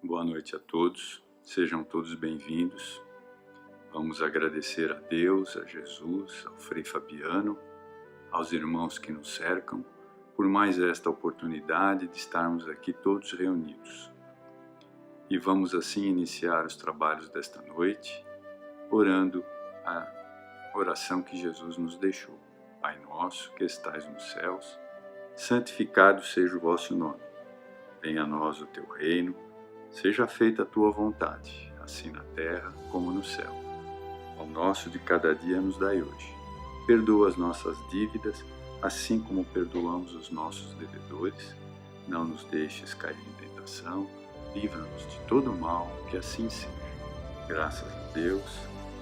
Boa noite a todos, sejam todos bem-vindos. Vamos agradecer a Deus, a Jesus, ao Frei Fabiano, aos irmãos que nos cercam, por mais esta oportunidade de estarmos aqui todos reunidos. E vamos assim iniciar os trabalhos desta noite, orando a oração que Jesus nos deixou. Pai nosso, que estais nos céus, santificado seja o vosso nome. Venha a nós o teu reino. Seja feita a tua vontade, assim na terra como no céu. O nosso de cada dia nos dai hoje. Perdoa as nossas dívidas, assim como perdoamos os nossos devedores. Não nos deixes cair em tentação, livra-nos de todo mal, que assim seja. Graças a Deus,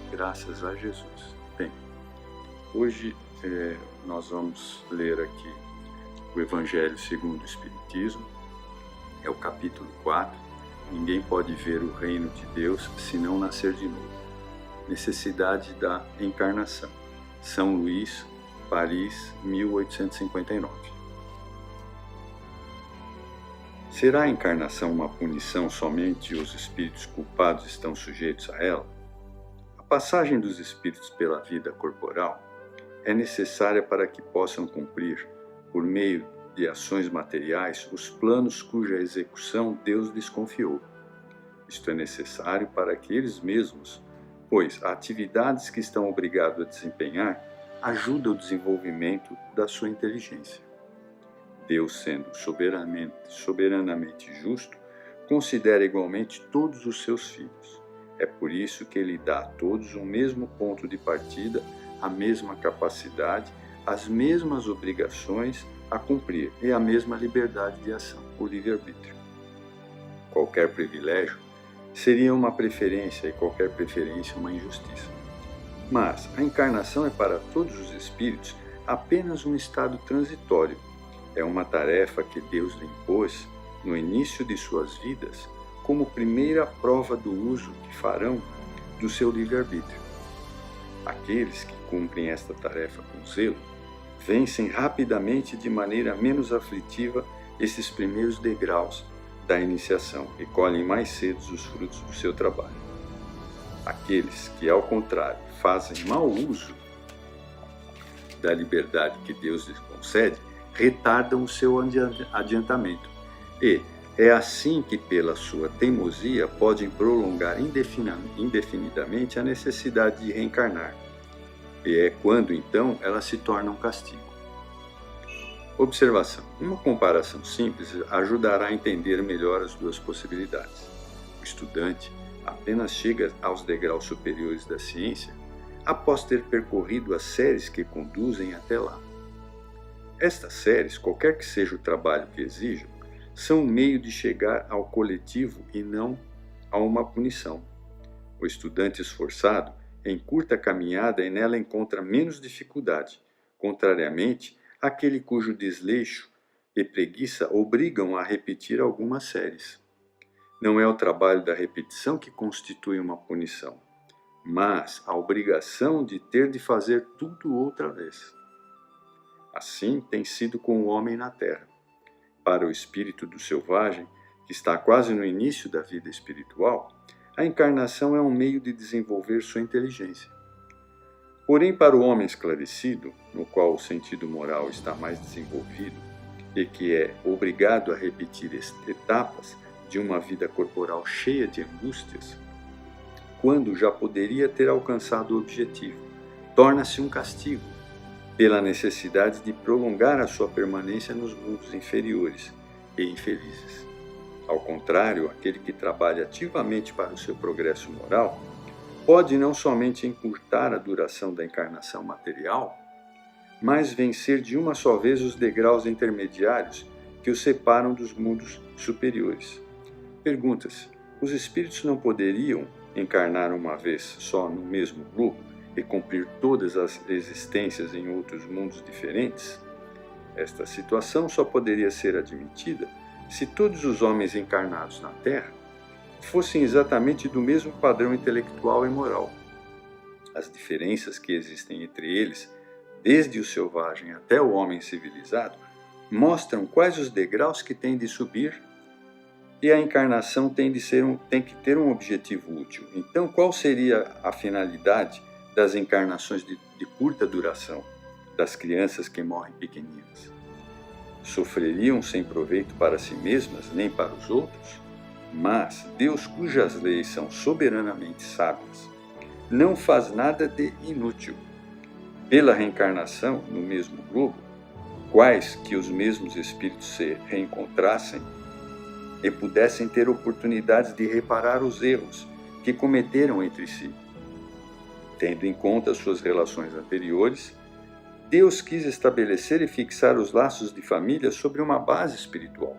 graças a Jesus. Bem, hoje nós vamos ler aqui o Evangelho segundo o Espiritismo, é o capítulo 4. Ninguém pode ver o reino de Deus se não nascer de novo. Necessidade da encarnação. São Luís, Paris, 1859. Será a encarnação uma punição somente os espíritos culpados estão sujeitos a ela? A passagem dos espíritos pela vida corporal é necessária para que possam cumprir, por meio de ações materiais, os planos cuja execução Deus lhes confiou. Isto é necessário para que eles mesmos, pois atividades que estão obrigados a desempenhar ajudam o desenvolvimento da sua inteligência. Deus, sendo soberanamente justo, considera igualmente todos os seus filhos. É por isso que Ele dá a todos o mesmo ponto de partida, a mesma capacidade, as mesmas obrigações a cumprir e a mesma liberdade de ação, o livre-arbítrio. Qualquer privilégio seria uma preferência e qualquer preferência uma injustiça. Mas a encarnação é para todos os espíritos apenas um estado transitório. É uma tarefa que Deus lhe impôs no início de suas vidas como primeira prova do uso que farão do seu livre-arbítrio. Aqueles que cumprem esta tarefa com zelo vencem rapidamente de maneira menos aflitiva esses primeiros degraus da iniciação e colhem mais cedo os frutos do seu trabalho. Aqueles que, ao contrário, fazem mau uso da liberdade que Deus lhes concede, retardam o seu adiantamento. E é assim que, pela sua teimosia, podem prolongar indefinidamente a necessidade de reencarnar. E é quando, então, ela se torna um castigo. Observação. Uma comparação simples ajudará a entender melhor as duas possibilidades. O estudante apenas chega aos degraus superiores da ciência após ter percorrido as séries que conduzem até lá. Estas séries, qualquer que seja o trabalho que exijam, são um meio de chegar ao coletivo e não a uma punição. O estudante esforçado encurta a caminhada e nela encontra menos dificuldade, contrariamente àquele cujo desleixo e preguiça obrigam a repetir algumas séries. Não é o trabalho da repetição que constitui uma punição, mas a obrigação de ter de fazer tudo outra vez. Assim tem sido com o homem na terra. Para o espírito do selvagem, que está quase no início da vida espiritual, a encarnação é um meio de desenvolver sua inteligência. Porém, para o homem esclarecido, no qual o sentido moral está mais desenvolvido e que é obrigado a repetir etapas de uma vida corporal cheia de angústias, quando já poderia ter alcançado o objetivo, torna-se um castigo, pela necessidade de prolongar a sua permanência nos mundos inferiores e infelizes. Ao contrário, aquele que trabalha ativamente para o seu progresso moral pode não somente encurtar a duração da encarnação material, mas vencer de uma só vez os degraus intermediários que o separam dos mundos superiores. Pergunta-se: os espíritos não poderiam encarnar uma vez só no mesmo globo e cumprir todas as existências em outros mundos diferentes? Esta situação só poderia ser admitida se todos os homens encarnados na Terra fossem exatamente do mesmo padrão intelectual e moral. As diferenças que existem entre eles, desde o selvagem até o homem civilizado, mostram quais os degraus que têm de subir e a encarnação tem que ter um objetivo útil. Então, qual seria a finalidade das encarnações de curta duração, das crianças que morrem pequeninas? Sofreriam sem proveito para si mesmas, nem para os outros? Mas Deus, cujas leis são soberanamente sábias, não faz nada de inútil. Pela reencarnação no mesmo globo, quais que os mesmos espíritos se reencontrassem e pudessem ter oportunidades de reparar os erros que cometeram entre si. Tendo em conta suas relações anteriores, Deus quis estabelecer e fixar os laços de família sobre uma base espiritual.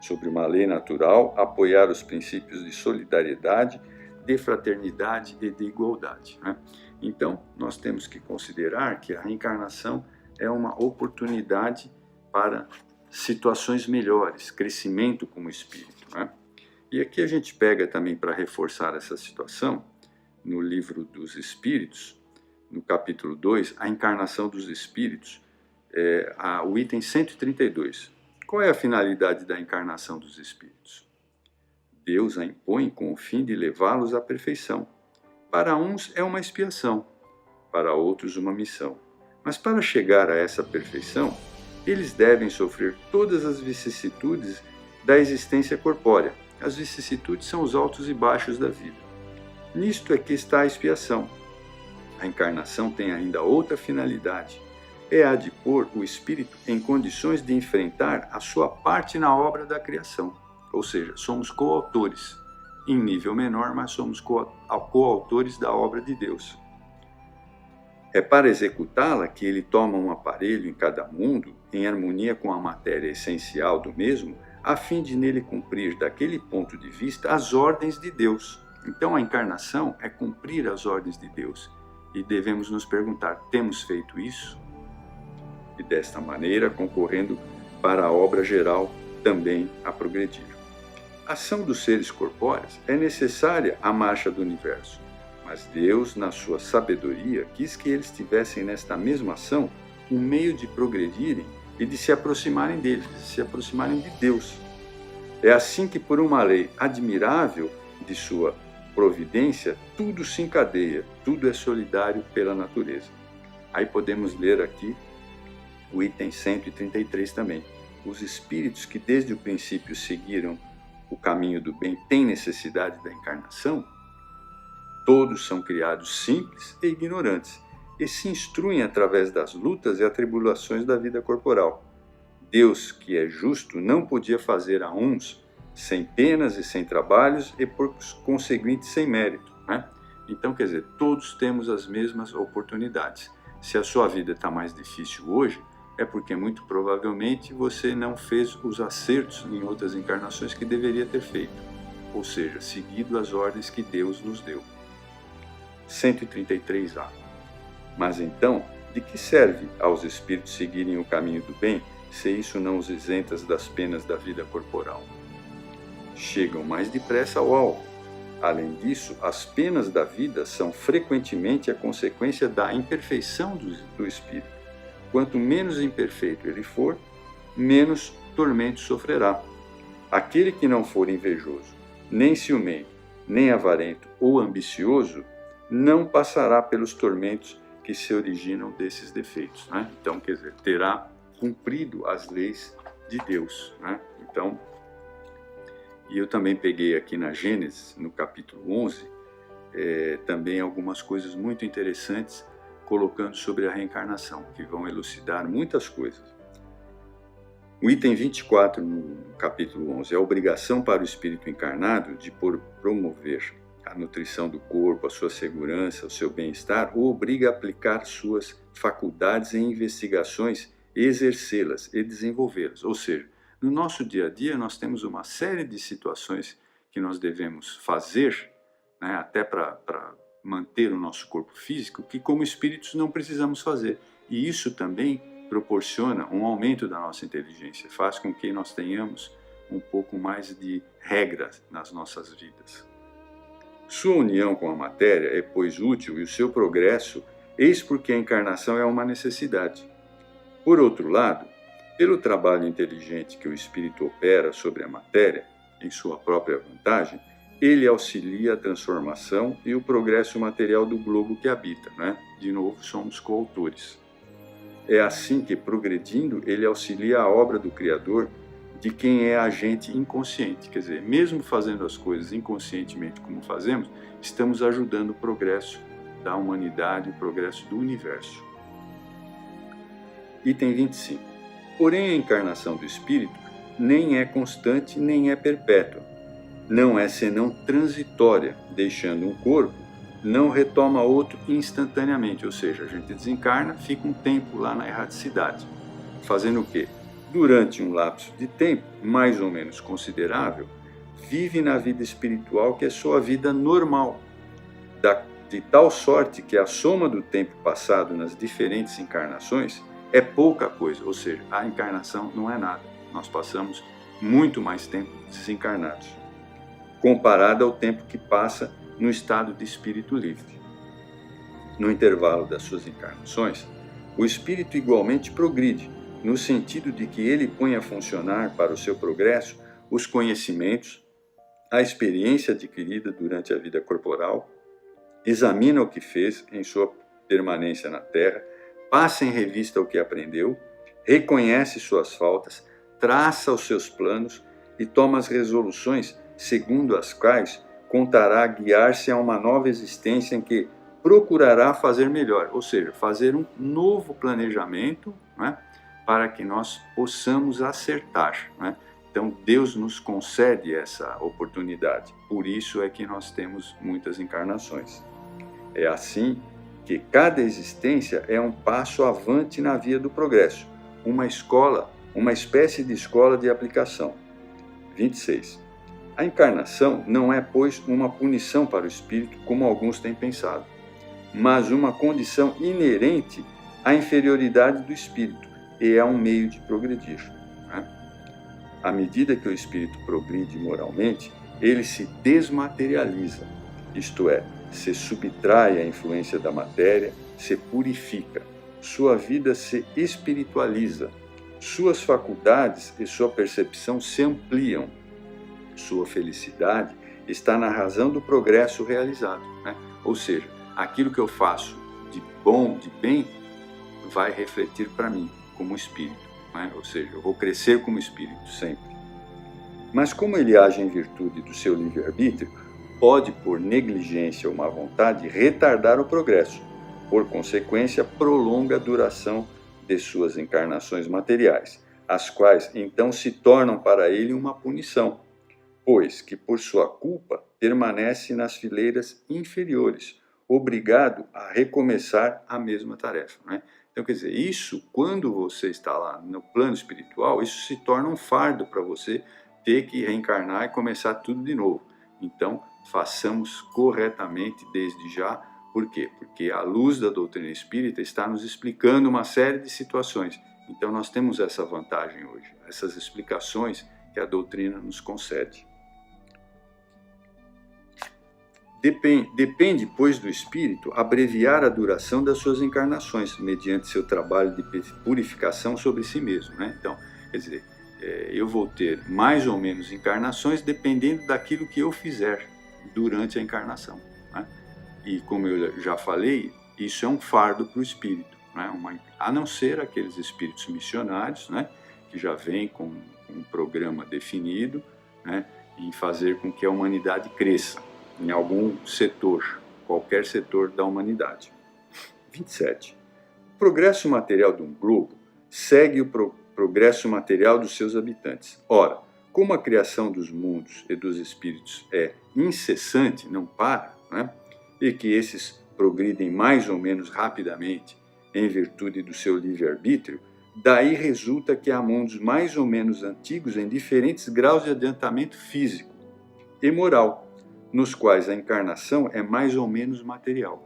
Sobre uma lei natural, apoiar os princípios de solidariedade, de fraternidade e de igualdade. Então, nós temos que considerar que a reencarnação é uma oportunidade para situações melhores, crescimento como espírito. E aqui a gente pega também, para reforçar essa situação, no livro dos Espíritos, no capítulo 2, a encarnação dos espíritos, o item 132. Qual é a finalidade da encarnação dos espíritos? Deus a impõe com o fim de levá-los à perfeição. Para uns é uma expiação, para outros uma missão. Mas para chegar a essa perfeição, eles devem sofrer todas as vicissitudes da existência corpórea. As vicissitudes são os altos e baixos da vida. Nisto é que está a expiação. A encarnação tem ainda outra finalidade. É a de pôr o espírito em condições de enfrentar a sua parte na obra da criação. Ou seja, somos coautores. Em nível menor, mas somos coautores da obra de Deus. É para executá-la que ele toma um aparelho em cada mundo, em harmonia com a matéria essencial do mesmo, a fim de nele cumprir, daquele ponto de vista, as ordens de Deus. Então a encarnação é cumprir as ordens de Deus. E devemos nos perguntar, temos feito isso? E desta maneira, concorrendo para a obra geral também a progredir. A ação dos seres corpóreos é necessária à marcha do universo, mas Deus, na sua sabedoria, quis que eles tivessem nesta mesma ação um meio de progredirem e de se aproximarem dele, de se aproximarem de Deus. É assim que, por uma lei admirável de sua providência, tudo se encadeia, tudo é solidário pela natureza. Aí podemos ler aqui o item 133 também. Os espíritos que desde o princípio seguiram o caminho do bem têm necessidade da encarnação? Todos são criados simples e ignorantes e se instruem através das lutas e atribulações da vida corporal. Deus, que é justo, não podia fazer a uns sem penas e sem trabalhos e, por conseguinte, sem mérito. Então, quer dizer, todos temos as mesmas oportunidades. Se a sua vida está mais difícil hoje, é porque muito provavelmente você não fez os acertos em outras encarnações que deveria ter feito, ou seja, seguido as ordens que Deus nos deu. 133A. Mas então, de que serve aos espíritos seguirem o caminho do bem, se isso não os isenta das penas da vida corporal? Chegam mais depressa ao alvo. Além disso, as penas da vida são frequentemente a consequência da imperfeição do espírito. Quanto menos imperfeito ele for, menos tormento sofrerá. Aquele que não for invejoso, nem ciumento, nem avarento ou ambicioso, não passará pelos tormentos que se originam desses defeitos. Então, quer dizer, terá cumprido as leis de Deus. Então, e eu também peguei aqui na Gênesis, no capítulo 11, também algumas coisas muito interessantes, colocando sobre a reencarnação, que vão elucidar muitas coisas. O item 24, no capítulo 11, é a obrigação para o espírito encarnado de promover a nutrição do corpo, a sua segurança, o seu bem-estar, o obriga a aplicar suas faculdades em investigações, exercê-las e desenvolvê-las. Ou seja, no nosso dia a dia nós temos uma série de situações que nós devemos fazer, até para manter o nosso corpo físico, que como espíritos não precisamos fazer. E isso também proporciona um aumento da nossa inteligência, faz com que nós tenhamos um pouco mais de regras nas nossas vidas. Sua união com a matéria é, pois, útil e o seu progresso, eis porque a encarnação é uma necessidade. Por outro lado, Pelo trabalho inteligente que o espírito opera sobre a matéria, em sua própria vantagem, ele auxilia a transformação e o progresso material do globo que habita, né? De novo, somos coautores. É assim que, progredindo, ele auxilia a obra do Criador de quem é agente inconsciente. Quer dizer, mesmo fazendo as coisas inconscientemente como fazemos, estamos ajudando o progresso da humanidade, o progresso do universo. Item 25. Porém, a encarnação do espírito nem é constante nem é perpétua. Não é senão transitória, deixando um corpo, não retoma outro instantaneamente, ou seja, a gente desencarna, fica um tempo lá na erraticidade. Fazendo o quê? Durante um lapso de tempo, mais ou menos considerável, vive na vida espiritual que é sua vida normal, de tal sorte que a soma do tempo passado nas diferentes encarnações é pouca coisa, ou seja, a encarnação não é nada. Nós passamos muito mais tempo desencarnados, comparado ao tempo que passa no estado de espírito livre. No intervalo das suas encarnações, o espírito igualmente progride, no sentido de que ele põe a funcionar para o seu progresso os conhecimentos, a experiência adquirida durante a vida corporal, examina o que fez em sua permanência na Terra, passa em revista o que aprendeu, reconhece suas faltas, traça os seus planos e toma as resoluções segundo as quais contará guiar-se a uma nova existência em que procurará fazer melhor, ou seja, fazer um novo planejamento, né, para que nós possamos acertar, né? Então, Deus nos concede essa oportunidade, por isso é que nós temos muitas encarnações. É assim que cada existência é um passo avante na via do progresso, uma escola, uma espécie de escola de aplicação. 26. A encarnação não é, pois, uma punição para o espírito, como alguns têm pensado, mas uma condição inerente à inferioridade do espírito, e é um meio de progredir. Né? À medida que o espírito progride moralmente, ele se desmaterializa, isto é, se subtrai à influência da matéria, se purifica, sua vida se espiritualiza, suas faculdades e sua percepção se ampliam. Sua felicidade está na razão do progresso realizado, né? Ou seja, aquilo que eu faço de bom, de bem, vai refletir para mim como espírito, né? Ou seja, eu vou crescer como espírito sempre. Mas como ele age em virtude do seu livre-arbítrio, pode, por negligência ou má vontade, retardar o progresso. Por consequência, prolonga a duração de suas encarnações materiais, as quais então se tornam para ele uma punição, pois que por sua culpa permanece nas fileiras inferiores, obrigado a recomeçar a mesma tarefa, né? Então, quer dizer, isso, quando você está lá no plano espiritual, isso se torna um fardo para você ter que reencarnar e começar tudo de novo. Então, façamos corretamente desde já. Por quê? Porque a luz da doutrina espírita está nos explicando uma série de situações. Então, nós temos essa vantagem hoje, essas explicações que a doutrina nos concede. Depende, pois, do espírito abreviar a duração das suas encarnações, mediante seu trabalho de purificação sobre si mesmo, né? Então, quer dizer, eu vou ter mais ou menos encarnações dependendo daquilo que eu fizer durante a encarnação, né? E como eu já falei, isso é um fardo para o espírito, né? A não ser aqueles espíritos missionários, né, que já vêm com um programa definido, né, em fazer com que a humanidade cresça em algum setor, qualquer setor da humanidade. 27. O progresso material de um globo segue o progresso material dos seus habitantes. Ora, como a criação dos mundos e dos espíritos é incessante, não para, né, e que esses progridem mais ou menos rapidamente em virtude do seu livre-arbítrio, daí resulta que há mundos mais ou menos antigos em diferentes graus de adiantamento físico e moral, nos quais a encarnação é mais ou menos material,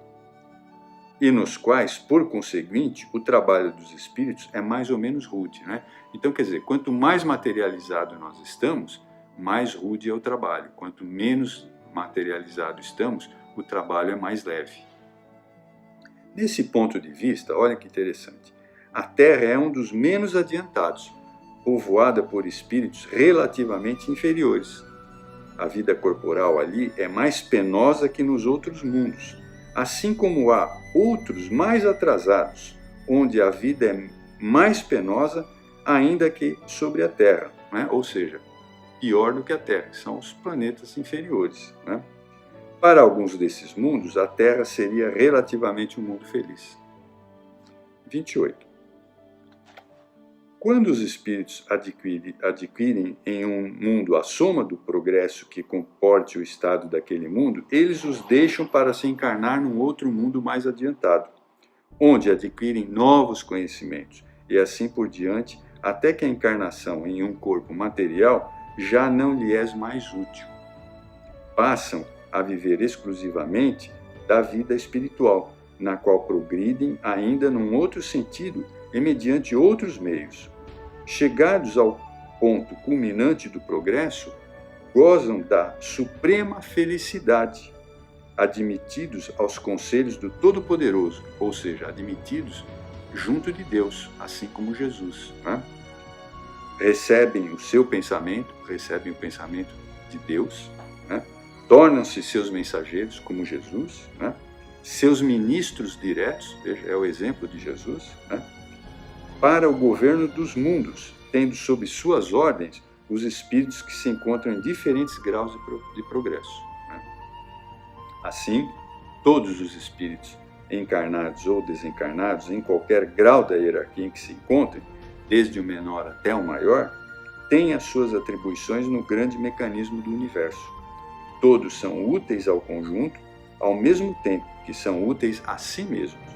e nos quais, por conseguinte, o trabalho dos espíritos é mais ou menos rude, né? Então, quer dizer, quanto mais materializado nós estamos, mais rude é o trabalho. Quanto menos materializado estamos, o trabalho é mais leve. Nesse ponto de vista, olha que interessante, a Terra é um dos menos adiantados, povoada por espíritos relativamente inferiores. A vida corporal ali é mais penosa que nos outros mundos, assim como há outros mais atrasados, onde a vida é mais penosa ainda que sobre a Terra, né? Ou seja, pior do que a Terra, que são os planetas inferiores, né? Para alguns desses mundos, a Terra seria relativamente um mundo feliz. 28. Quando os espíritos adquirem em um mundo a soma do progresso que comporte o estado daquele mundo, eles os deixam para se encarnar num outro mundo mais adiantado, onde adquirem novos conhecimentos, e assim por diante, até que a encarnação em um corpo material já não lhe é mais útil. Passam a viver exclusivamente da vida espiritual, na qual progridem ainda num outro sentido e mediante outros meios. Chegados ao ponto culminante do progresso, gozam da suprema felicidade, admitidos aos conselhos do Todo-Poderoso, ou seja, admitidos junto de Deus, assim como Jesus, né? Recebem o seu pensamento, recebem o pensamento de Deus, né? Tornam-se seus mensageiros, como Jesus, né? Seus ministros diretos, veja, é o exemplo de Jesus, né? Para o governo dos mundos, tendo sob suas ordens os espíritos que se encontram em diferentes graus de progresso, né? Assim, todos os espíritos, encarnados ou desencarnados, em qualquer grau da hierarquia em que se encontrem, desde o menor até o maior, têm as suas atribuições no grande mecanismo do universo. Todos são úteis ao conjunto, ao mesmo tempo que são úteis a si mesmos.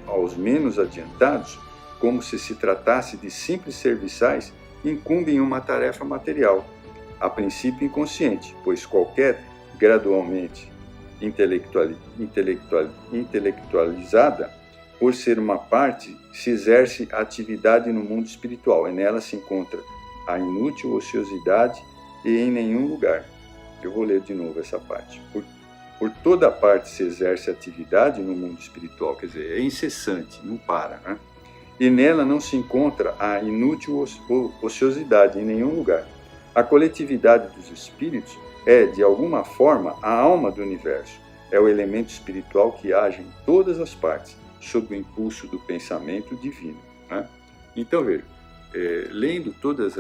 Aos menos adiantados, como se tratasse de simples serviçais, incumbem uma tarefa material, a princípio inconsciente, pois qualquer gradualmente intelectualizada, por ser uma parte, se exerce a atividade no mundo espiritual, e nela se encontra a inútil ociosidade e em nenhum lugar. Eu vou ler de novo essa parte. Por toda parte se exerce atividade no mundo espiritual, quer dizer, é incessante, não para, né? E nela não se encontra a inútil ociosidade em nenhum lugar. A coletividade dos espíritos é, de alguma forma, a alma do universo. É o elemento espiritual que age em todas as partes, sob o impulso do pensamento divino, né? Então, veja, lendo todos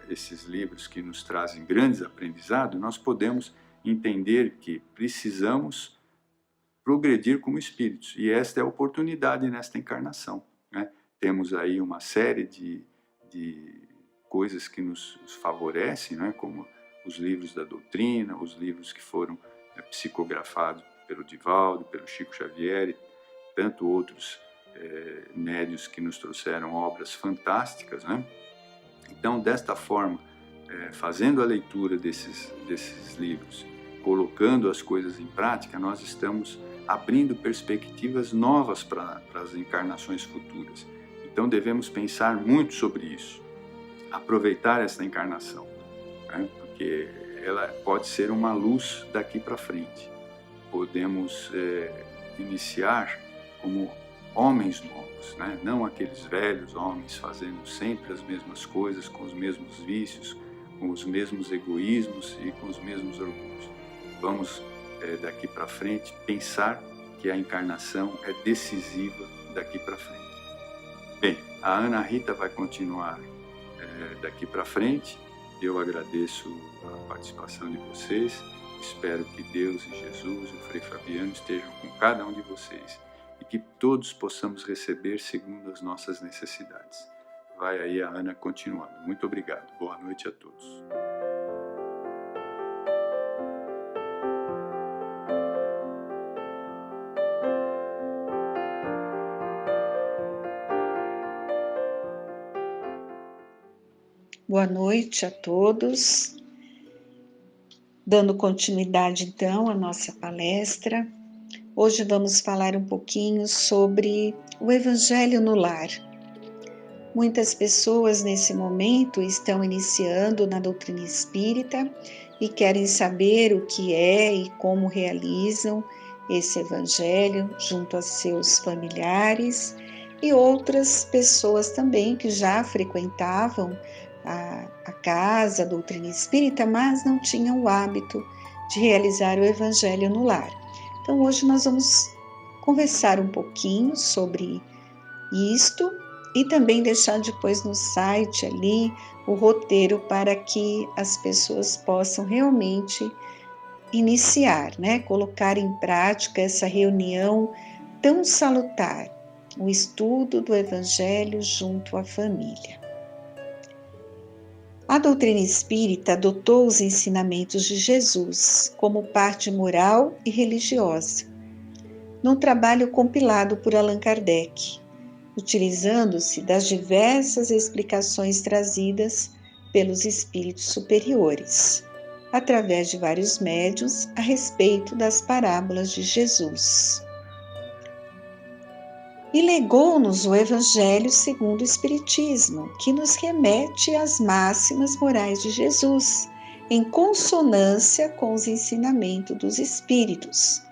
esses livros que nos trazem grandes aprendizados, nós podemos entender que precisamos progredir como espíritos, e esta é a oportunidade nesta encarnação, né? Temos aí uma série de coisas que nos favorecem, né? Como os livros da doutrina, os livros que foram psicografados pelo Divaldo, pelo Chico Xavier, e tanto outros médiuns que nos trouxeram obras fantásticas, né? Então, desta forma, fazendo a leitura desses livros, colocando as coisas em prática, nós estamos abrindo perspectivas novas para as encarnações futuras. Então, devemos pensar muito sobre isso, aproveitar essa encarnação, né? Porque ela pode ser uma luz daqui para frente. Podemos iniciar como homens novos, né? Não aqueles velhos homens fazendo sempre as mesmas coisas, com os mesmos vícios, com os mesmos egoísmos e com os mesmos orgulhos. Vamos, daqui para frente, pensar que a encarnação é decisiva daqui para frente. Bem, a Ana Rita vai continuar daqui para frente. Eu agradeço a participação de vocês. Espero que Deus e Jesus e o Frei Fabiano estejam com cada um de vocês e que todos possamos receber segundo as nossas necessidades. Vai aí a Ana continuando. Muito obrigado. Boa noite a todos. Boa noite a todos. Dando continuidade, então, à nossa palestra, hoje vamos falar um pouquinho sobre o Evangelho no Lar. Muitas pessoas, nesse momento, estão iniciando na doutrina espírita e querem saber o que é e como realizam esse Evangelho junto a seus familiares e outras pessoas também que já frequentavam a casa, a doutrina espírita, mas não tinham o hábito de realizar o evangelho no lar. Então hoje nós vamos conversar um pouquinho sobre isto e também deixar depois no site ali o roteiro para que as pessoas possam realmente iniciar, colocar em prática essa reunião tão salutar, o estudo do Evangelho junto à família. A doutrina espírita adotou os ensinamentos de Jesus como parte moral e religiosa, num trabalho compilado por Allan Kardec, utilizando-se das diversas explicações trazidas pelos espíritos superiores, através de vários médiuns a respeito das parábolas de Jesus. E legou-nos o Evangelho segundo o Espiritismo, que nos remete às máximas morais de Jesus, em consonância com os ensinamentos dos Espíritos,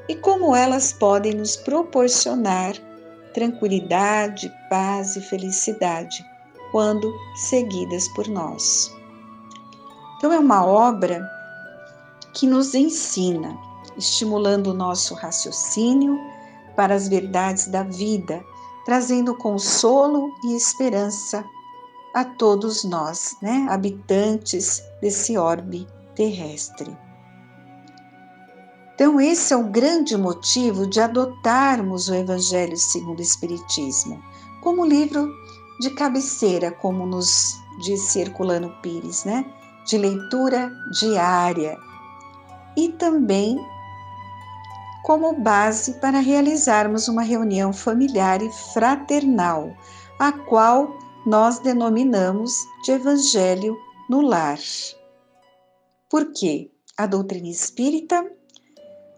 e como elas podem nos proporcionar tranquilidade, paz e felicidade, quando seguidas por nós. Então é uma obra que nos ensina, estimulando o nosso raciocínio para as verdades da vida, trazendo consolo e esperança a todos nós, habitantes desse orbe terrestre. Então esse é o grande motivo de adotarmos o Evangelho segundo o Espiritismo, como livro de cabeceira, como nos disse Herculano Pires, de leitura diária, e também como base para realizarmos uma reunião familiar e fraternal, a qual nós denominamos de Evangelho no Lar. Por quê? A doutrina espírita,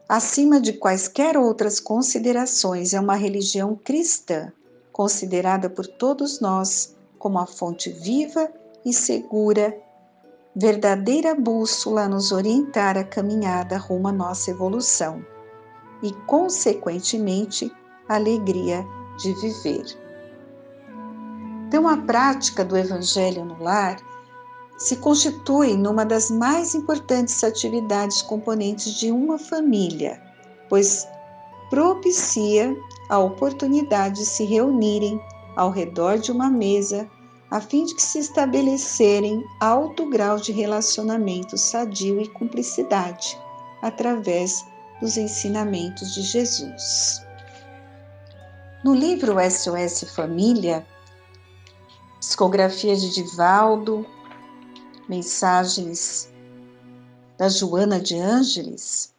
acima de quaisquer outras considerações, é uma religião cristã, considerada por todos nós como a fonte viva e segura, verdadeira bússola a nos orientar a caminhada rumo à nossa evolução e, consequentemente, a alegria de viver. Então, a prática do Evangelho no Lar se constitui numa das mais importantes atividades componentes de uma família, pois propicia a oportunidade de se reunirem ao redor de uma mesa a fim de que se estabelecerem alto grau de relacionamento sadio e cumplicidade através dos ensinamentos de Jesus. No livro SOS Família, psicografia de Divaldo, mensagens da Joana de Ângeles,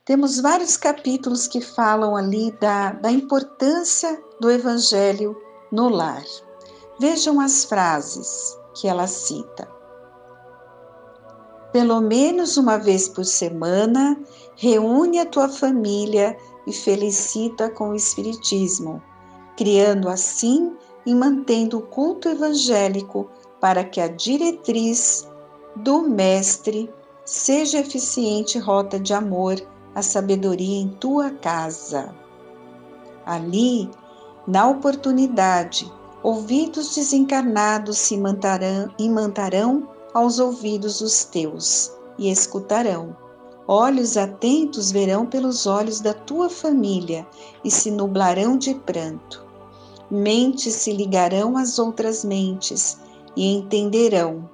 temos vários capítulos que falam ali da importância do Evangelho no lar. Vejam as frases que ela cita. Pelo menos uma vez por semana, reúne a tua família e felicita com o Espiritismo, criando assim e mantendo o culto evangélico para que a diretriz do Mestre seja eficiente rota de amor à sabedoria em tua casa. Ali, na oportunidade, ouvidos desencarnados se imantarão aos ouvidos dos teus e escutarão. Olhos atentos verão pelos olhos da tua família e se nublarão de pranto. Mentes se ligarão às outras mentes e entenderão.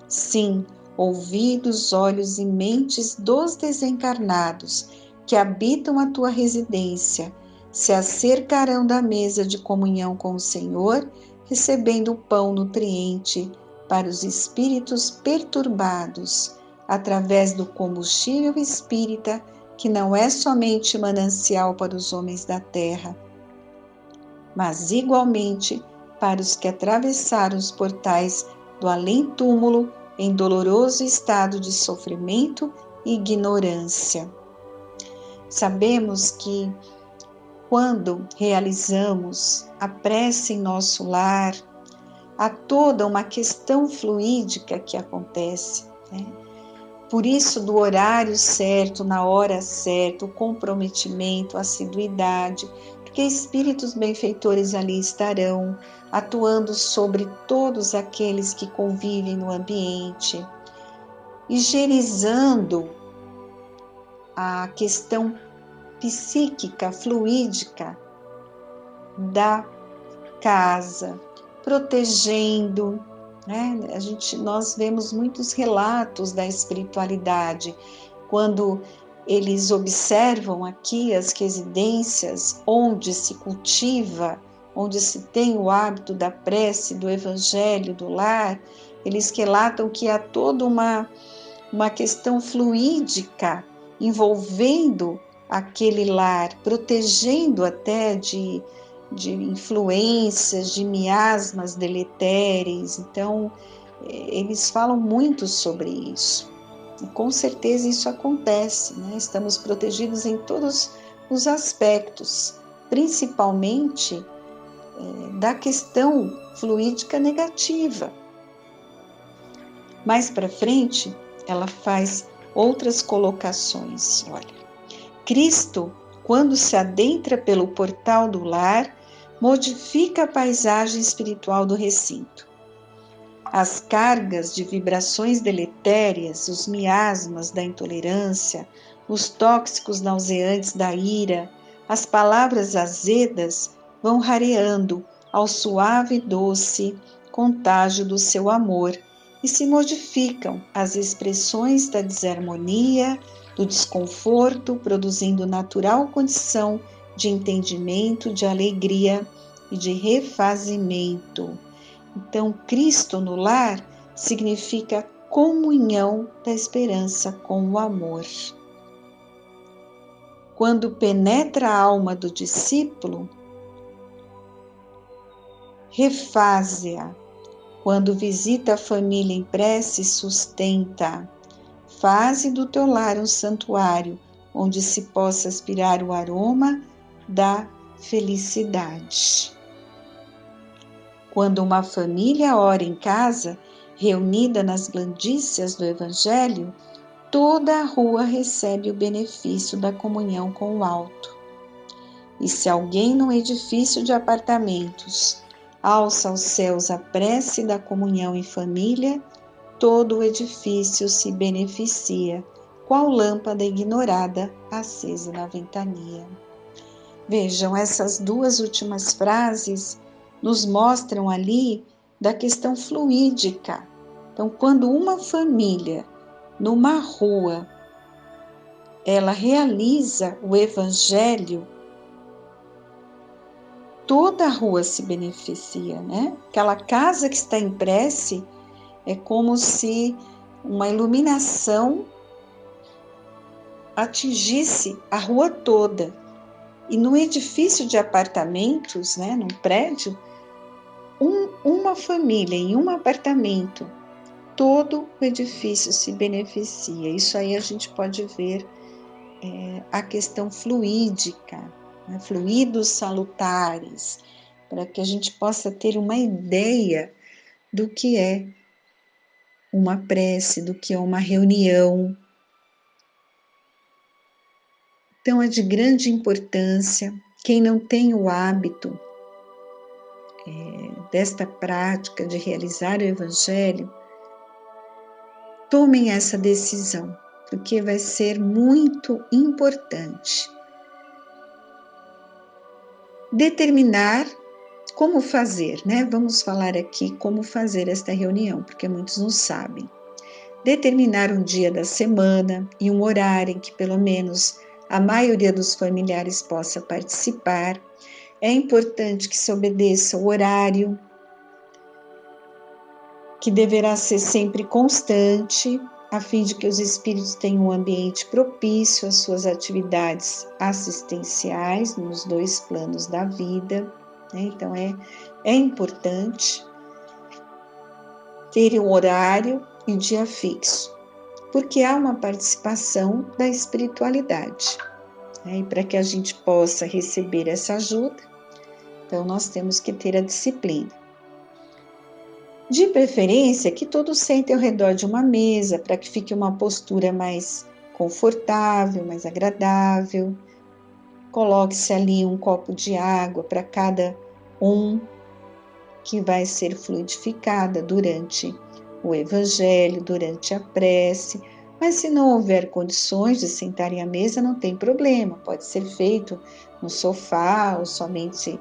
Sim, ouvidos, olhos e mentes dos desencarnados que habitam a tua residência se acercarão da mesa de comunhão com o Senhor, recebendo o pão nutriente para os espíritos perturbados, através do combustível espírita, que não é somente manancial para os homens da terra, mas igualmente para os que atravessaram os portais do além-túmulo em doloroso estado de sofrimento e ignorância. Sabemos que quando realizamos a prece em nosso lar, há toda uma questão fluídica que acontece, Por isso, do horário certo, na hora certa, o comprometimento, a assiduidade, porque espíritos benfeitores ali estarão, atuando sobre todos aqueles que convivem no ambiente, higienizando a questão psíquica, fluídica da casa, protegendo, né? Nós vemos muitos relatos da espiritualidade, quando eles observam aqui as residências onde se cultiva, onde se tem o hábito da prece, do evangelho, do lar, eles relatam que há toda uma questão fluídica envolvendo aquele lar, protegendo até de influências, de miasmas deletérias. Então, eles falam muito sobre isso. E com certeza isso acontece, né? Estamos protegidos em todos os aspectos, principalmente da questão fluídica negativa. Mais para frente, ela faz outras colocações. Olha, Cristo, quando se adentra pelo portal do lar, modifica a paisagem espiritual do recinto. As cargas de vibrações deletérias, os miasmas da intolerância, os tóxicos nauseantes da ira, as palavras azedas vão rareando ao suave e doce contágio do seu amor e se modificam as expressões da desarmonia, do desconforto, produzindo natural condição de entendimento, de alegria e de refazimento. Então, Cristo no lar significa comunhão da esperança com o amor. Quando penetra a alma do discípulo, refaze-a. Quando visita a família em prece, sustenta. Faze do teu lar um santuário, onde se possa aspirar o aroma da felicidade. Quando uma família ora em casa, reunida nas blandícias do Evangelho, toda a rua recebe o benefício da comunhão com o alto. E se alguém num edifício de apartamentos alça aos céus a prece da comunhão em família, todo o edifício se beneficia, qual lâmpada ignorada acesa na ventania. Vejam, essas duas últimas frases nos mostram ali da questão fluídica. Então, quando uma família, numa rua, ela realiza o evangelho, toda a rua se beneficia, né? Aquela casa que está em prece é como se uma iluminação atingisse a rua toda. E no edifício de apartamentos, né, num prédio, uma família em um apartamento, todo o edifício se beneficia. Isso aí a gente pode ver a questão fluídica, né, fluidos salutares, para que a gente possa ter uma ideia do que é uma prece, do que é uma reunião. Então é de grande importância. Quem não tem o hábito desta prática de realizar o Evangelho, tomem essa decisão, porque vai ser muito importante. Determinar como fazer, né? Vamos falar aqui como fazer esta reunião, porque muitos não sabem. Determinar um dia da semana e um horário em que pelo menos a maioria dos familiares possa participar. É importante que se obedeça o horário, que deverá ser sempre constante, a fim de que os espíritos tenham um ambiente propício às suas atividades assistenciais nos dois planos da vida, né? Então é importante ter um horário e dia fixo, porque há uma participação da espiritualidade, né? E para que a gente possa receber essa ajuda, então nós temos que ter a disciplina. De preferência que todos sentem ao redor de uma mesa, para que fique uma postura mais confortável, mais agradável, coloque-se ali um copo de água para cada um que vai ser fluidificada durante o Evangelho, durante a prece. Mas se não houver condições de sentarem à mesa, não tem problema, pode ser feito no sofá ou somente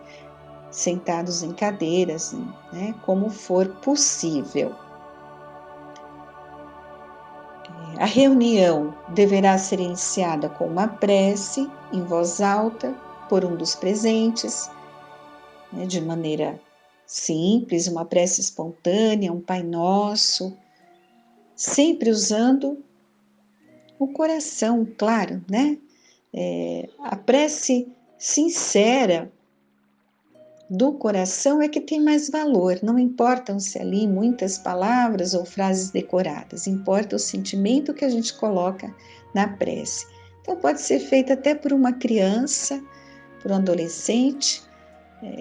sentados em cadeiras, né, como for possível. A reunião deverá ser iniciada com uma prece em voz alta por um dos presentes, né, de maneira simples, uma prece espontânea, um Pai Nosso, sempre usando o coração, claro, né? A prece sincera do coração é que tem mais valor, não importam se ali muitas palavras ou frases decoradas, importa o sentimento que a gente coloca na prece. Então pode ser feita até por uma criança, por um adolescente,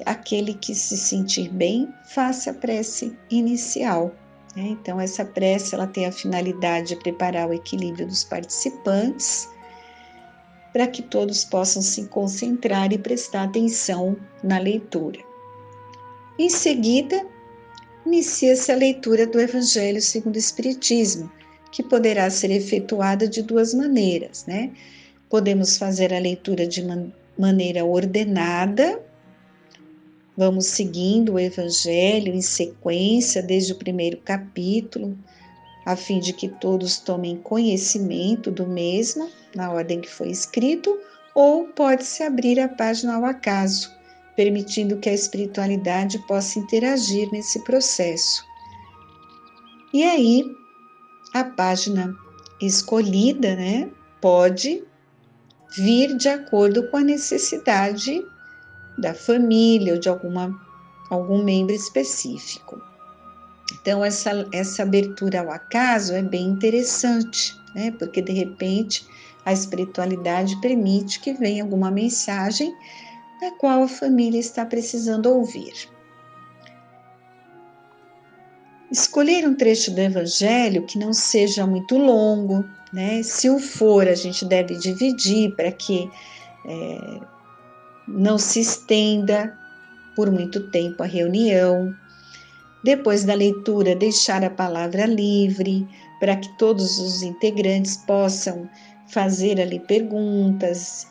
aquele que se sentir bem, faça a prece inicial. Né? Então essa prece ela tem a finalidade de preparar o equilíbrio dos participantes, para que todos possam se concentrar e prestar atenção na leitura. Em seguida, inicia-se a leitura do Evangelho segundo o Espiritismo, que poderá ser efetuada de duas maneiras, né? Podemos fazer a leitura de maneira ordenada, vamos seguindo o Evangelho em sequência, desde o primeiro capítulo, a fim de que todos tomem conhecimento do mesmo, na ordem que foi escrito, ou pode-se abrir a página ao acaso, permitindo que a espiritualidade possa interagir nesse processo. E aí, a página escolhida, né, pode vir de acordo com a necessidade da família ou de algum membro específico. Então, essa abertura ao acaso é bem interessante, né? Porque, de repente, a espiritualidade permite que venha alguma mensagem da qual a família está precisando ouvir. Escolher um trecho do Evangelho que não seja muito longo, né? Se o for, a gente deve dividir para que não se estenda por muito tempo a reunião. Depois da leitura, deixar a palavra livre para que todos os integrantes possam fazer ali perguntas,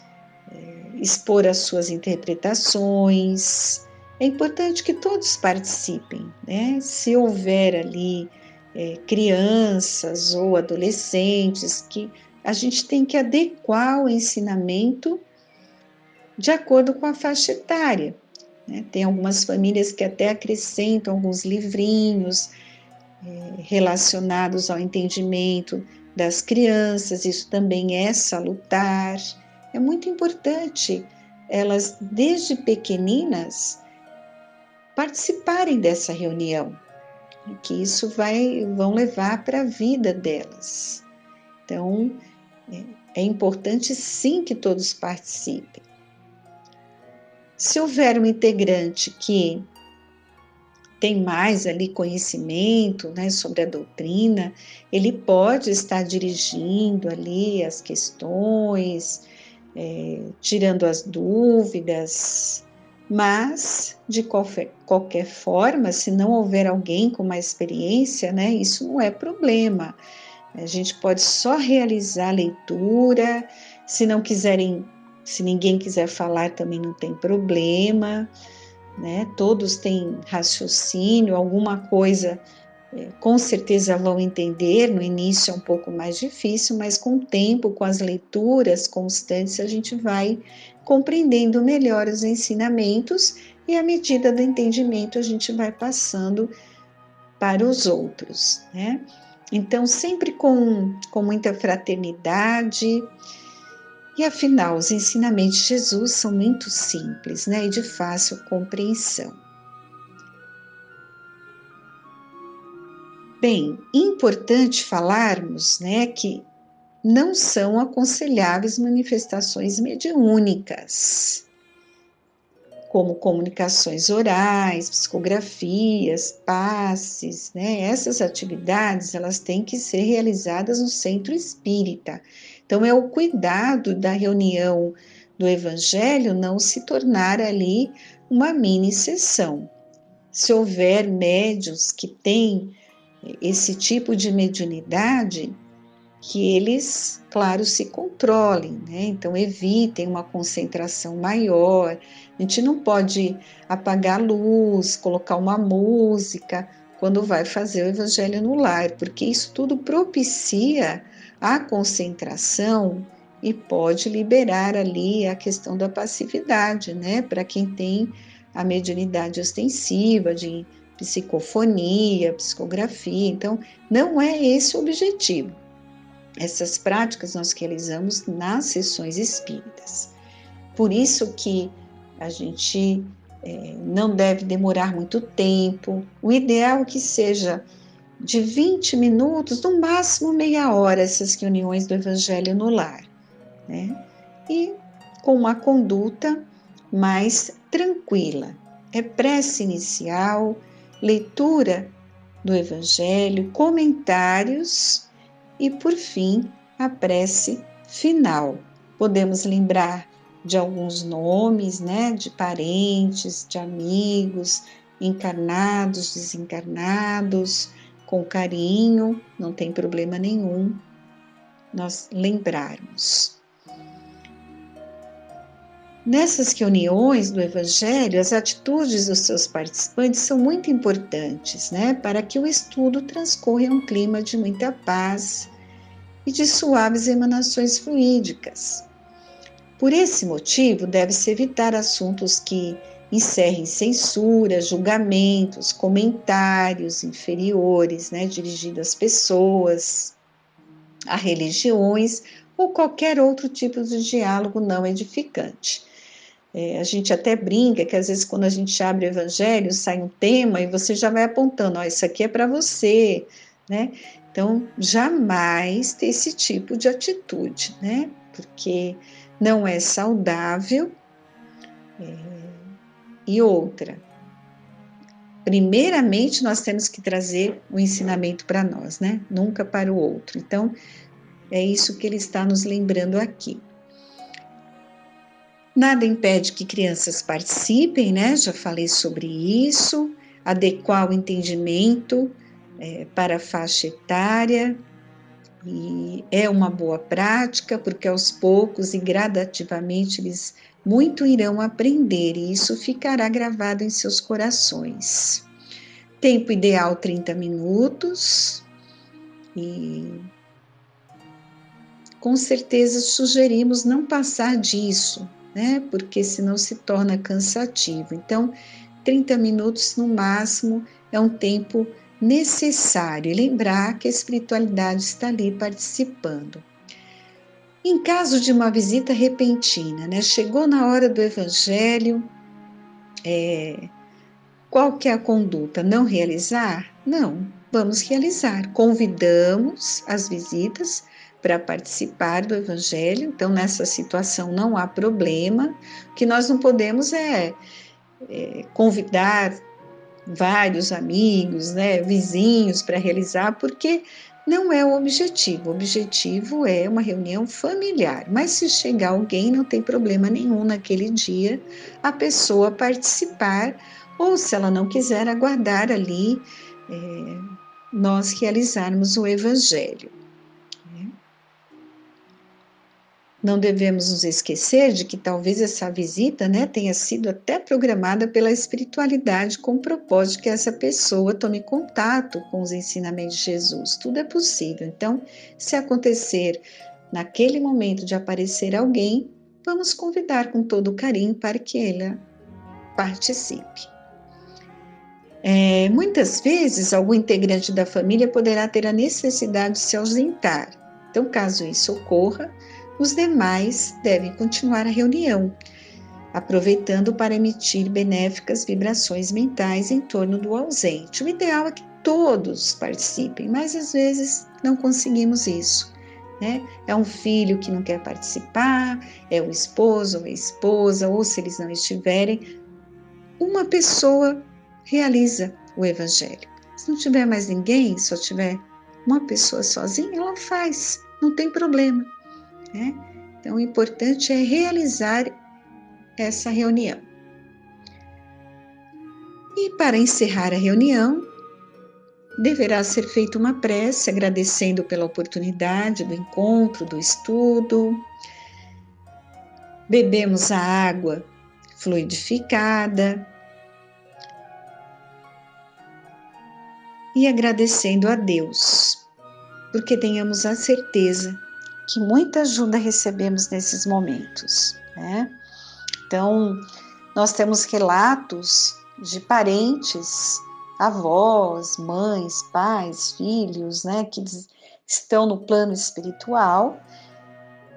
expor as suas interpretações. É importante que todos participem, né? Se houver ali crianças ou adolescentes, que a gente tem que adequar o ensinamento de acordo com a faixa etária. Tem algumas famílias que até acrescentam alguns livrinhos relacionados ao entendimento das crianças, isso também é salutar. É muito importante elas, desde pequeninas, participarem dessa reunião, que isso vão levar para a vida delas. Então, é importante sim que todos participem. Se houver um integrante que tem mais ali conhecimento, né, sobre a doutrina, ele pode estar dirigindo ali as questões, tirando as dúvidas, mas, de qualquer forma, se não houver alguém com mais experiência, né, isso não é problema. A gente pode só realizar a leitura, se ninguém quiser falar também não tem problema, né? Todos têm raciocínio, alguma coisa com certeza vão entender, no início é um pouco mais difícil, mas com o tempo, com as leituras constantes, a gente vai compreendendo melhor os ensinamentos e à medida do entendimento a gente vai passando para os outros, né? Então, sempre com muita fraternidade. E afinal, os ensinamentos de Jesus são muito simples, né, e de fácil compreensão. Bem, importante falarmos, né, que não são aconselháveis manifestações mediúnicas, como comunicações orais, psicografias, passes, né? Essas atividades, elas têm que ser realizadas no centro espírita. Então, é o cuidado da reunião do Evangelho não se tornar ali uma mini sessão. Se houver médiuns que têm esse tipo de mediunidade, que eles, claro, se controlem, né? Então evitem uma concentração maior. A gente não pode apagar a luz, colocar uma música quando vai fazer o Evangelho no lar, porque isso tudo propicia a concentração e pode liberar ali a questão da passividade, né? Para quem tem a mediunidade ostensiva, de psicofonia, psicografia. Então, não é esse o objetivo. Essas práticas nós realizamos nas sessões espíritas. Por isso que a gente não deve demorar muito tempo. O ideal é que seja de 20 minutos, no máximo meia hora, essas reuniões do Evangelho no lar, né? E com uma conduta mais tranquila. É prece inicial, leitura do Evangelho, comentários e, por fim, a prece final. Podemos lembrar de alguns nomes, né, de parentes, de amigos, encarnados, desencarnados, com carinho, não tem problema nenhum nós lembrarmos. Nessas reuniões do Evangelho, as atitudes dos seus participantes são muito importantes, né, para que o estudo transcorra em um clima de muita paz e de suaves emanações fluídicas. Por esse motivo, deve-se evitar assuntos que encerrem censura, julgamentos, comentários inferiores, né, dirigidos às pessoas, a religiões ou qualquer outro tipo de diálogo não edificante. A gente até brinca que às vezes quando a gente abre o Evangelho, sai um tema e você já vai apontando, ó, isso aqui é para você, né? Então, jamais ter esse tipo de atitude, né? Porque não é saudável. E outra, primeiramente nós temos que trazer o ensinamento para nós, né? Nunca para o outro. Então, é isso que ele está nos lembrando aqui. Nada impede que crianças participem, né? Já falei sobre isso. Adequar o entendimento para a faixa etária. E é uma boa prática, porque aos poucos e gradativamente eles muito irão aprender e isso ficará gravado em seus corações. Tempo ideal 30 minutos e com certeza sugerimos não passar disso, né? Porque senão se torna cansativo. Então, 30 minutos no máximo é um tempo necessário. E lembrar que a espiritualidade está ali participando. Em caso de uma visita repentina, né? Chegou na hora do Evangelho, qual que é a conduta? Não realizar? Não, vamos realizar. Convidamos as visitas para participar do Evangelho, então nessa situação não há problema. O que nós não podemos é convidar vários amigos, né, vizinhos para realizar, porque não é o objetivo. O objetivo é uma reunião familiar, mas se chegar alguém, não tem problema nenhum naquele dia a pessoa participar, ou se ela não quiser, aguardar ali nós realizarmos o Evangelho. Não devemos nos esquecer de que talvez essa visita, né, tenha sido até programada pela espiritualidade com o propósito que essa pessoa tome contato com os ensinamentos de Jesus. Tudo é possível. Então, se acontecer naquele momento de aparecer alguém, vamos convidar com todo carinho para que ela participe. Muitas vezes, algum integrante da família poderá ter a necessidade de se ausentar. Então, caso isso ocorra, os demais devem continuar a reunião, aproveitando para emitir benéficas vibrações mentais em torno do ausente. O ideal é que todos participem, mas às vezes não conseguimos isso, né? É um filho que não quer participar, é o esposo ou a esposa, ou se eles não estiverem, uma pessoa realiza o Evangelho. Se não tiver mais ninguém, só tiver uma pessoa sozinha, ela faz, não tem problema. Então, o importante é realizar essa reunião. E para encerrar a reunião, deverá ser feita uma prece agradecendo pela oportunidade do encontro, do estudo. Bebemos a água fluidificada e agradecendo a Deus, porque tenhamos a certeza que muita ajuda recebemos nesses momentos, né? Então, nós temos relatos de parentes, avós, mães, pais, filhos, né, que estão no plano espiritual,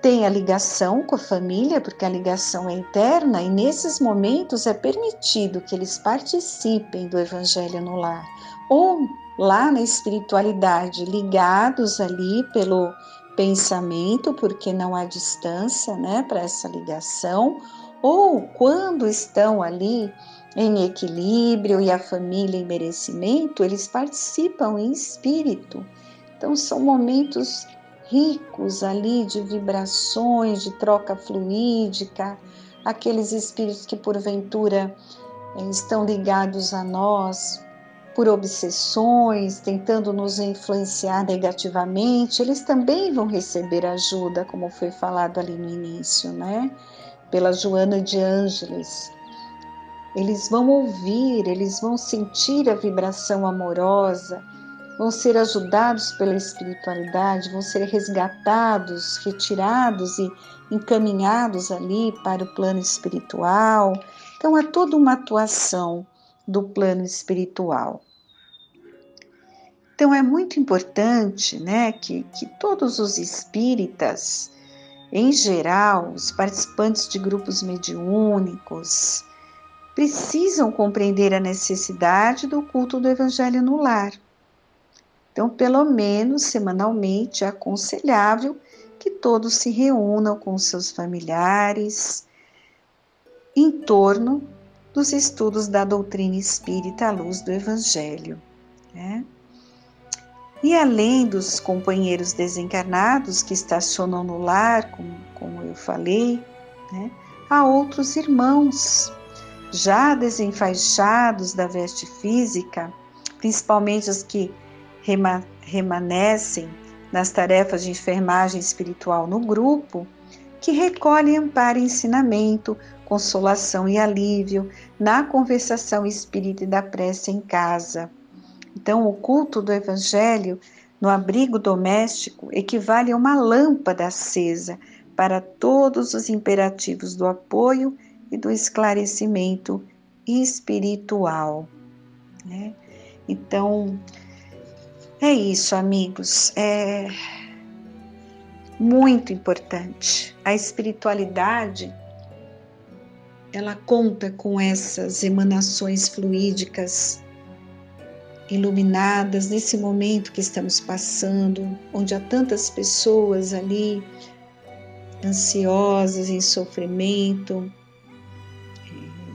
têm a ligação com a família, porque a ligação é eterna, e nesses momentos é permitido que eles participem do Evangelho no lar, ou lá na espiritualidade, ligados ali pelo pensamento, porque não há distância, né, para essa ligação, ou quando estão ali em equilíbrio e a família em merecimento, eles participam em espírito. Então são momentos ricos ali de vibrações, de troca fluídica, aqueles espíritos que porventura estão ligados a nós por obsessões, tentando nos influenciar negativamente, eles também vão receber ajuda, como foi falado ali no início, né? Pela Joana de Ângeles. Eles vão ouvir, eles vão sentir a vibração amorosa, vão ser ajudados pela espiritualidade, vão ser resgatados, retirados e encaminhados ali para o plano espiritual. Então, há toda uma atuação do plano espiritual. Então, é muito importante, né, que todos os espíritas, em geral, os participantes de grupos mediúnicos, precisam compreender a necessidade do culto do Evangelho no lar. Então, pelo menos semanalmente, é aconselhável que todos se reúnam com seus familiares em torno dos estudos da doutrina espírita à luz do Evangelho, né? E além dos companheiros desencarnados que estacionam no lar, como eu falei, né, há outros irmãos já desenfaixados da veste física, principalmente os que remanescem nas tarefas de enfermagem espiritual no grupo, que recolhem amparo e ensinamento, consolação e alívio na conversação espírita e da prece em casa. Então, o culto do Evangelho no abrigo doméstico equivale a uma lâmpada acesa para todos os imperativos do apoio e do esclarecimento espiritual, né? Então, é isso, amigos, é muito importante. A espiritualidade, ela conta com essas emanações fluídicas iluminadas nesse momento que estamos passando, onde há tantas pessoas ali ansiosas, em sofrimento,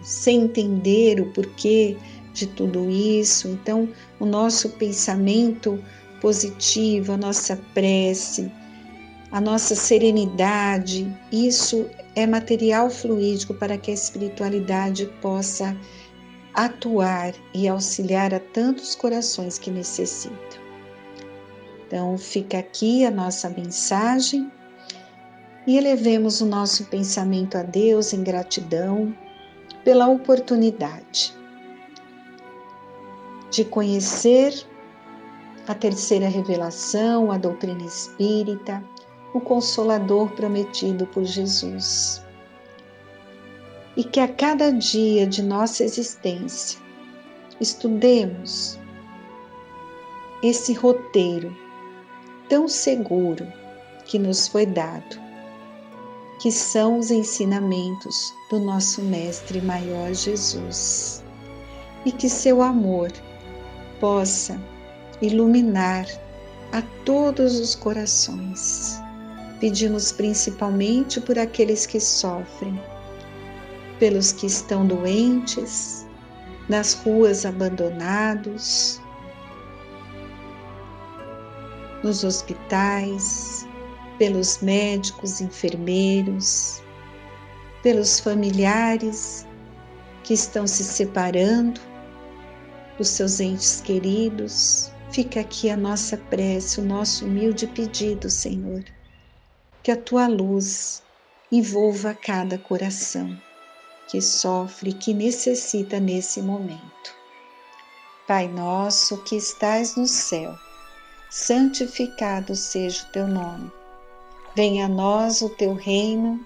sem entender o porquê de tudo isso. Então, o nosso pensamento positivo, a nossa prece, a nossa serenidade, isso é material fluídico para que a espiritualidade possa atuar e auxiliar a tantos corações que necessitam. Então, fica aqui a nossa mensagem e elevemos o nosso pensamento a Deus em gratidão pela oportunidade de conhecer a terceira revelação, a doutrina espírita, o Consolador prometido por Jesus. E que a cada dia de nossa existência estudemos esse roteiro tão seguro que nos foi dado, que são os ensinamentos do nosso Mestre Maior Jesus, e que seu amor possa iluminar a todos os corações. Pedimos principalmente por aqueles que sofrem, pelos que estão doentes, nas ruas abandonados, nos hospitais, pelos médicos, enfermeiros, pelos familiares que estão se separando dos seus entes queridos. Fica aqui a nossa prece, o nosso humilde pedido, Senhor, que a Tua luz envolva cada coração que sofre, que necessita nesse momento. Pai nosso que estais no céu, santificado seja o Teu nome. Venha a nós o Teu reino,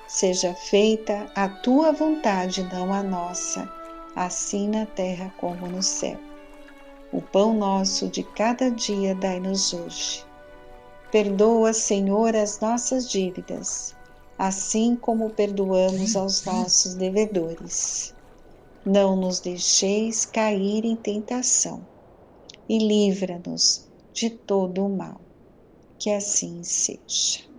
seja feita a Tua vontade, não a nossa, assim na terra como no céu. O pão nosso de cada dia dai-nos hoje. Perdoa, Senhor, as nossas dívidas, assim como perdoamos aos nossos devedores. Não nos deixeis cair em tentação, e livra-nos de todo o mal. Que assim seja.